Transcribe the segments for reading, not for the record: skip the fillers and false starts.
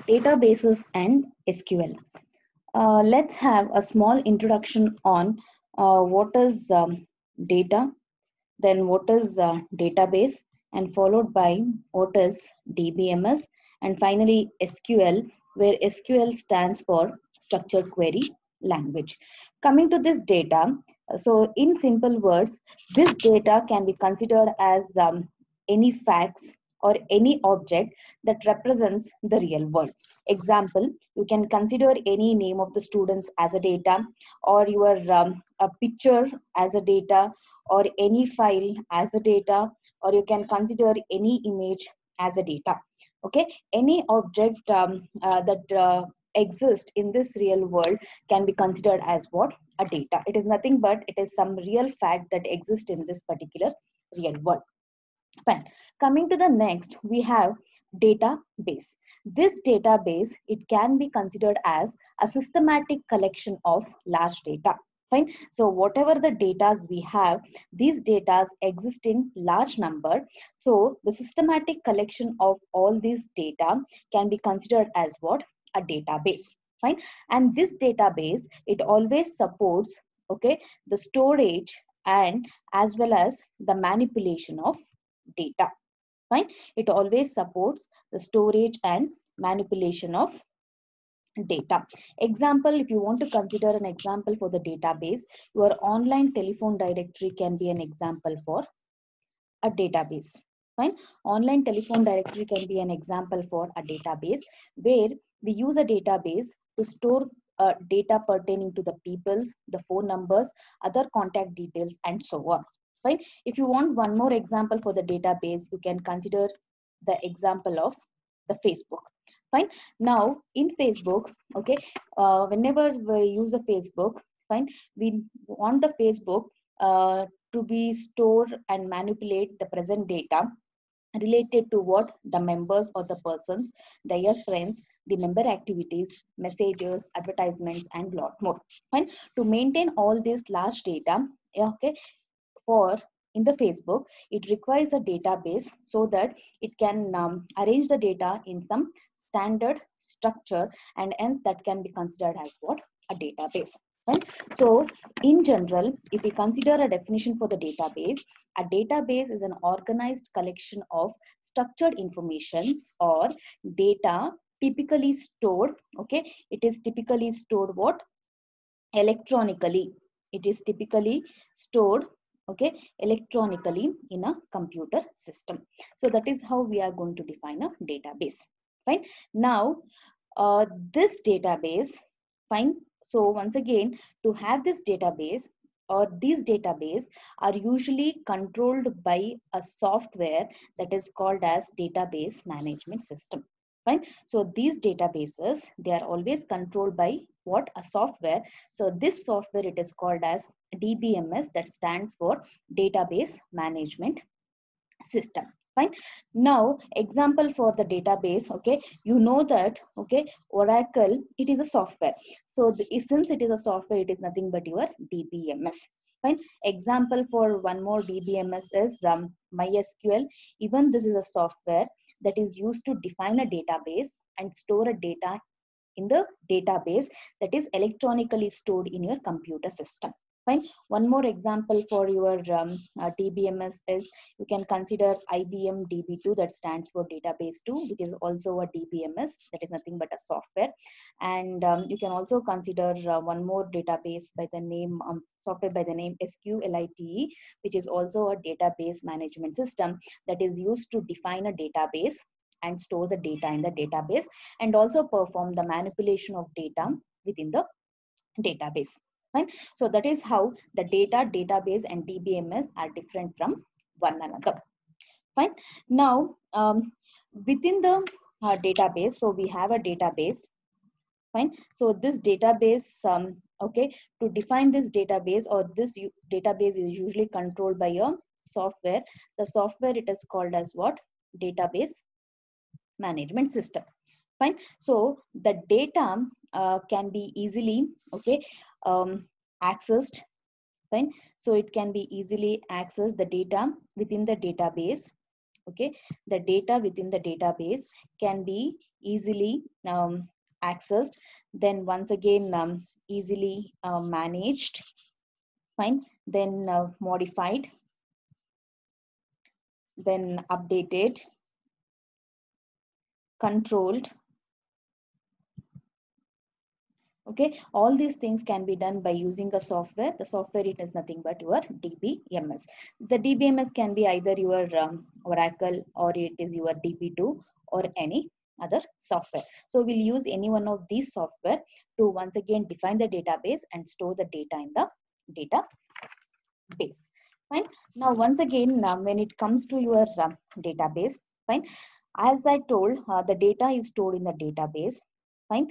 Databases and SQL. Let's have a small introduction on what is data, then what is database, and followed by what is DBMS, and finally SQL, where SQL stands for Structured Query Language. Coming to this data, so in simple words, this data can be considered as any facts or any object that represents the real world. Example, you can consider any name of the students as a data, or your a picture as a data, or any file as a data, or you can consider any image as a data. Okay, any object that exists in this real world can be considered as what? A data. It is nothing but it is some real fact that exists in this particular real world. Fine. Coming to the next, we have database. This database, it can be considered as a systematic collection of large data. Fine. So whatever the data we have, these data exist in large number. So the systematic collection of all these data can be considered as what? A database. Fine. And this database, it always supports, okay, the storage and as well as the manipulation of data. Fine. It always supports the storage and manipulation of data. Example, if you want to consider an example for the database, your online telephone directory can be an example for a database. Fine. Online telephone directory can be an example for a database, where we use a database to store data pertaining to the people's, the phone numbers, other contact details, and so on. Fine. If you want one more example for the database, you can consider the example of the Facebook. Fine. Now in Facebook, okay, whenever we use a Facebook, fine, we want the Facebook to be store and manipulate the present data related to what the members or the persons, their friends, the member activities, messages, advertisements, and lot more. Fine. To maintain all this large data, okay, for in the Facebook, it requires a database so that it can arrange the data in some standard structure, and hence that can be considered as what? A database. Right? So in general, if we consider a definition for the database, a database is an organized collection of structured information or data typically stored, okay, it is typically stored what? Electronically. It is typically stored, okay, electronically in a computer system. So that is how we are going to define a database. Fine. Now this database, fine, so once again, to have this database, or these database are usually controlled by a software that is called as database management system. Fine. So these databases, they are always controlled by what? A software. So this software, it is called as DBMS, that stands for database management system. Fine. Now example for the database, okay, you know that, okay, Oracle, it is a software. So since it is a software, it is nothing but your DBMS. Fine. Example for one more DBMS is MySQL. Even this is a software that is used to define a database and store a data in the database that is electronically stored in your computer system. Fine. One more example for your DBMS is, you can consider IBM DB2, that stands for Database 2, which is also a DBMS, that is nothing but a software. And you can also consider one more database by the name, software by the name SQLite, which is also a database management system that is used to define a database and store the data in the database, and also perform the manipulation of data within the database. Fine. So that is how the data, database, and DBMS are different from one another. Fine. Now within the database, so we have a database. Fine. So this database, okay, to define this database, or this database is usually controlled by a software. The software, it is called as what? Database management system. Fine. So the data can be easily, okay, accessed. Fine. So it can be easily accessed, the data within the database. Okay, the data within the database can be easily accessed, then once again easily managed, fine, then modified, then updated, controlled. Okay, all these things can be done by using a software. The software, it is nothing but your DBMS. The DBMS can be either your Oracle, or it is your DB2, or any other software. So we'll use any one of these software to once again define the database and store the data in the database. Fine. Now once again, when it comes to your database, fine, as I told, the data is stored in the database. Fine,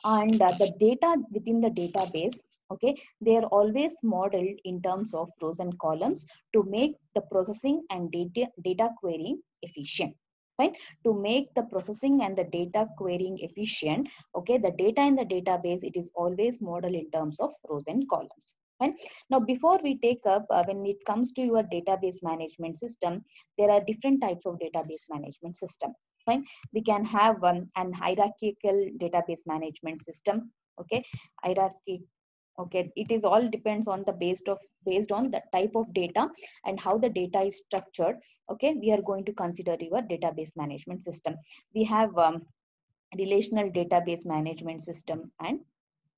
and the data within the database, okay, they are always modeled in terms of rows and columns to make the processing and data querying efficient. Fine, to make the processing and the data querying efficient, okay, the data in the database, it is always modeled in terms of rows and columns. Fine. Now before we take up, when it comes to your database management system, there are different types of database management system. Fine, we can have an hierarchical database management system. Okay, hierarchy. Okay, it is all depends on the based on the type of data and how the data is structured. Okay, we are going to consider your database management system. We have relational database management system and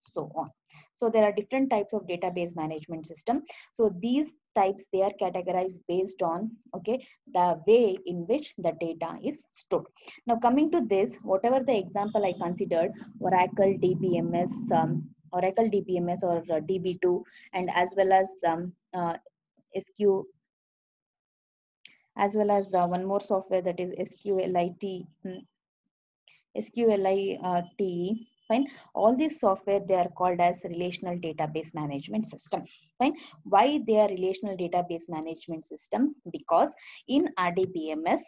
so on. So there are different types of database management system. So these types, they are categorized based on, okay, the way in which the data is stored. Now coming to this, whatever the example I considered, Oracle DBMS, Oracle DBMS or DB2, and as well as SQ, as well as one more software, that is SQLite, SQLite. Fine. All these software, they are called as relational database management system. Fine. Why they are relational database management system? Because in RDBMS,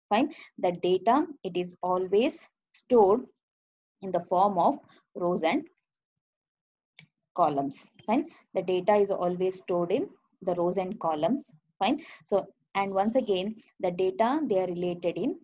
fine, the data, it is always stored in the form of rows and columns. Fine. The data is always stored in the rows and columns. Fine. So, and once again, the data, they are related in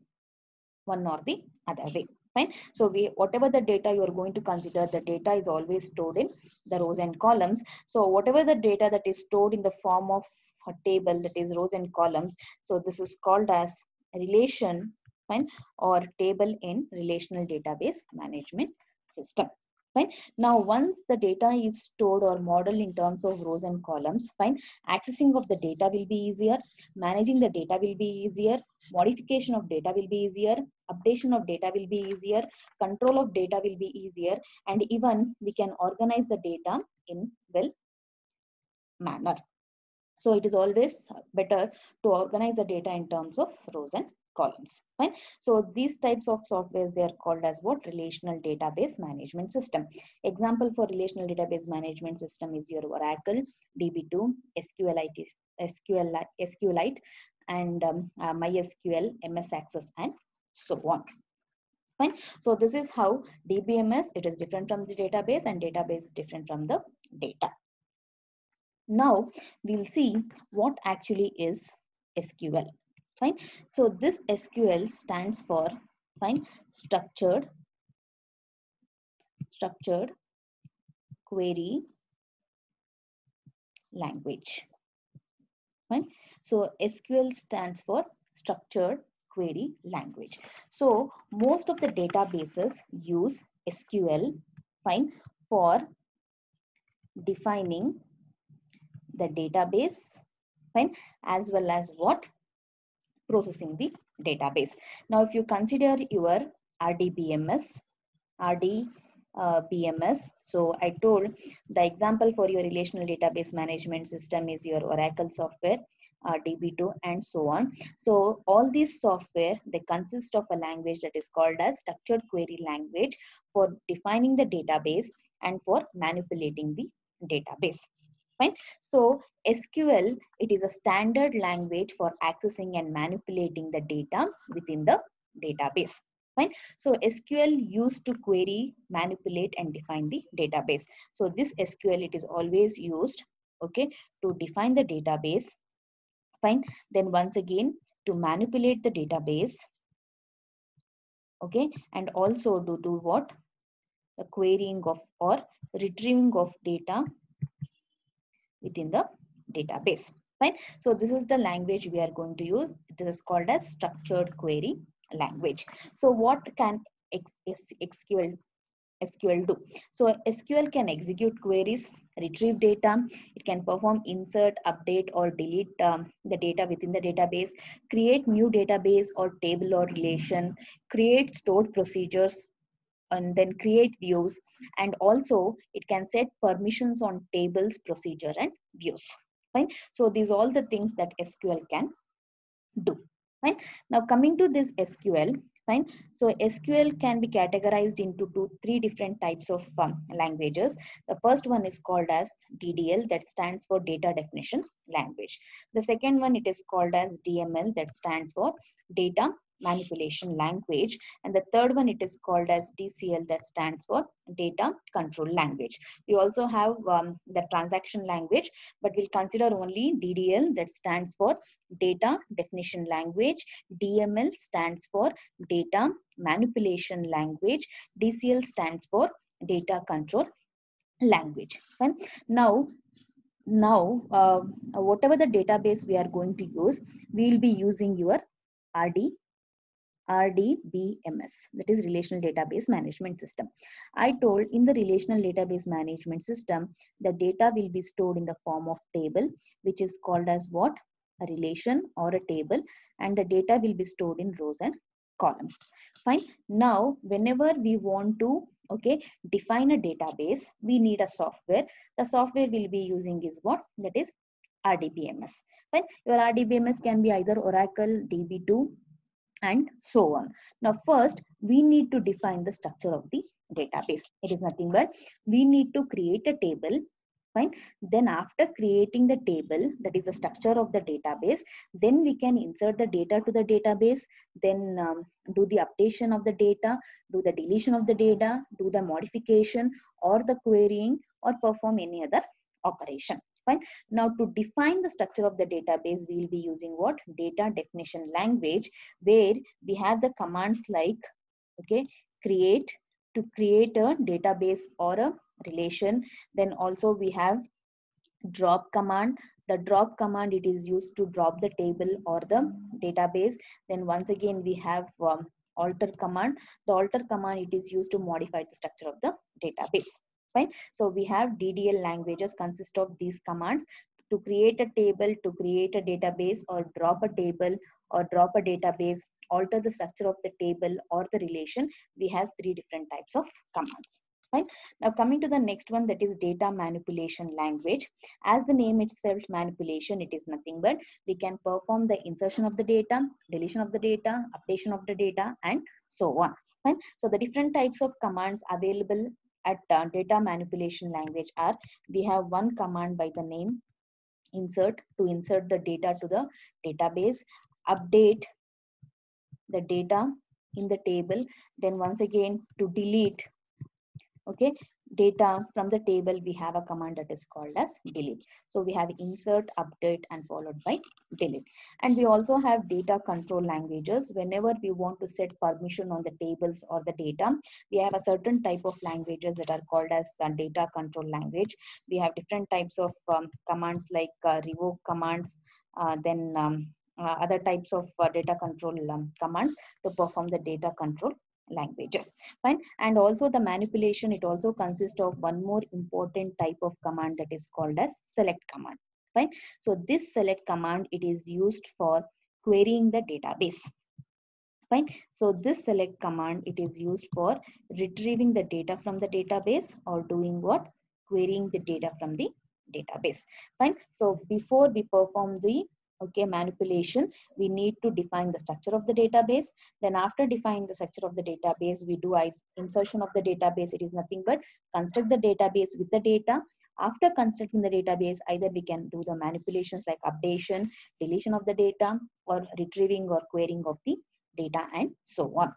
one or the other way. Fine. So whatever the data you are going to consider, the data is always stored in the rows and columns. So whatever the data that is stored in the form of a table, that is rows and columns, so this is called as relation, fine, or table in relational database management system. Fine. Now once the data is stored or modeled in terms of rows and columns, fine, accessing of the data will be easier, managing the data will be easier, modification of data will be easier, updation of data will be easier, control of data will be easier, and even we can organize the data in well manner. So it is always better to organize the data in terms of rows and columns. Fine. So these types of softwares, they are called as what? Relational database management system. Example for relational database management system is your Oracle, DB2, SQLite, SQLite, and MySQL, MS Access, and so on. Fine. So this is how DBMS, it is different from the database, and database is different from the data. Now we'll see what actually is SQL. Fine. So this SQL stands for, fine, structured query language. Fine. So SQL stands for structured query language. So most of the databases use SQL, fine, for defining the database, fine, as well as what? Processing the database. Now if you consider your RDBMS, so I told the example for your relational database management system is your Oracle software, DB2, and so on. So all these software, they consist of a language that is called as structured query language for defining the database and for manipulating the database. Fine. So SQL, it is a standard language for accessing and manipulating the data within the database. Fine. So SQL used to query, manipulate, and define the database. So this SQL, it is always used, okay, to define the database. Fine. Then once again, to manipulate the database, okay, and also to do what? The querying of or retrieving of data within the database. Fine. So this is the language we are going to use. This is called as structured query language. So what can SQL do? So SQL can execute queries, retrieve data. It can perform insert, update, or delete the data within the database, create new database or table or relation, create stored procedures, and then create views, and also it can set permissions on tables, procedure, and views. Fine. So these all the things that SQL can do. Fine. Now coming to this SQL. Fine. So SQL can be categorized into three different types of languages. The first one is called as DDL, that stands for data definition language. The second one, it is called as DML, that stands for data manipulation language, and the third one, it is called as DCL, that stands for data control language. We also have the transaction language, but we'll consider only DDL, that stands for data definition language. DML stands for data manipulation language. DCL stands for data control language. Fine. Now whatever the database we are going to use, we will be using your RDBMS, that is Relational Database Management System. I told in the Relational Database Management System, the data will be stored in the form of table, which is called as what? A relation or a table, and the data will be stored in rows and columns. Fine. Now, whenever we want to define a database, we need a software. The software we'll be using is what? That is RDBMS. Fine. Your RDBMS can be either Oracle, DB2, and so on. Now first we need to define the structure of the database. It is nothing but we need to create a table. Fine. Then after creating the table, that is the structure of the database, then we can insert the data to the database, then do the updation of the data, do the deletion of the data, do the modification or the querying, or perform any other operation. Fine. Now to define the structure of the database, we will be using what? Data definition language, where we have the commands like create, to create a database or a relation. Then also we have drop command. The drop command, it is used to drop the table or the database. Then once again we have alter command. The alter command, it is used to modify the structure of the database. Fine. So we have DDL languages consist of these commands: to create a table, to create a database, or drop a table or drop a database, alter the structure of the table or the relation. We have three different types of commands. Fine. Now coming to the next one, that is data manipulation language. As the name itself, manipulation, it is nothing but we can perform the insertion of the data, deletion of the data, updation of the data, and so on. Fine. So the different types of commands available at data manipulation language are: we have one command by the name insert, to insert the data to the database, update the data in the table, then once again to delete data from the table, we have a command that is called as delete. So we have insert, update, and followed by delete. And we also have data control languages. Whenever we want to set permission on the tables or the data, we have a certain type of languages that are called as data control language. We have different types of commands like revoke commands, then other types of data control commands to perform the data control languages. Fine. And also the manipulation, it also consists of one more important type of command that is called as select command. Fine. So this select command, it is used for querying the database. Fine. So this select command, it is used for retrieving the data from the database, or doing what? Querying the data from the database. Fine. So before we perform the manipulation, we need to define the structure of the database. Then after defining the structure of the database, we do insertion of the database. It is nothing but construct the database with the data. After constructing the database, either we can do the manipulations like updation, deletion of the data, or retrieving or querying of the data, and so on.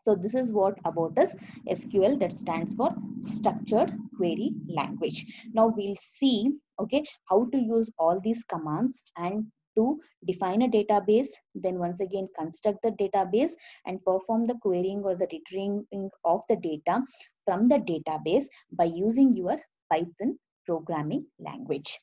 So this is what about us SQL, that stands for structured query language. Now we'll see how to use all these commands and to define a database, then once again construct the database and perform the querying or the retrieving of the data from the database by using your Python programming language.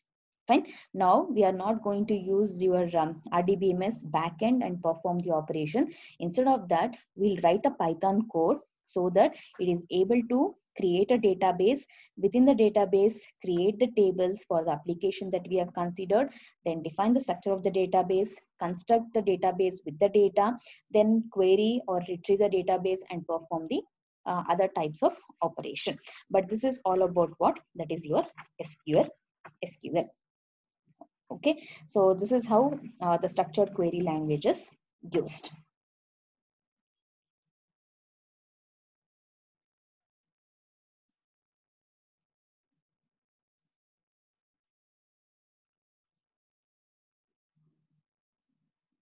Fine. Now we are not going to use your RDBMS backend and perform the operation. Instead of that, we'll write a Python code so that it is able to create a database. Within the database, create the tables for the application that we have considered, then define the structure of the database, construct the database with the data, then query or retrieve the database and perform the other types of operation. But this is all about what? That is your SQL. Okay, so this is how the structured query language is used.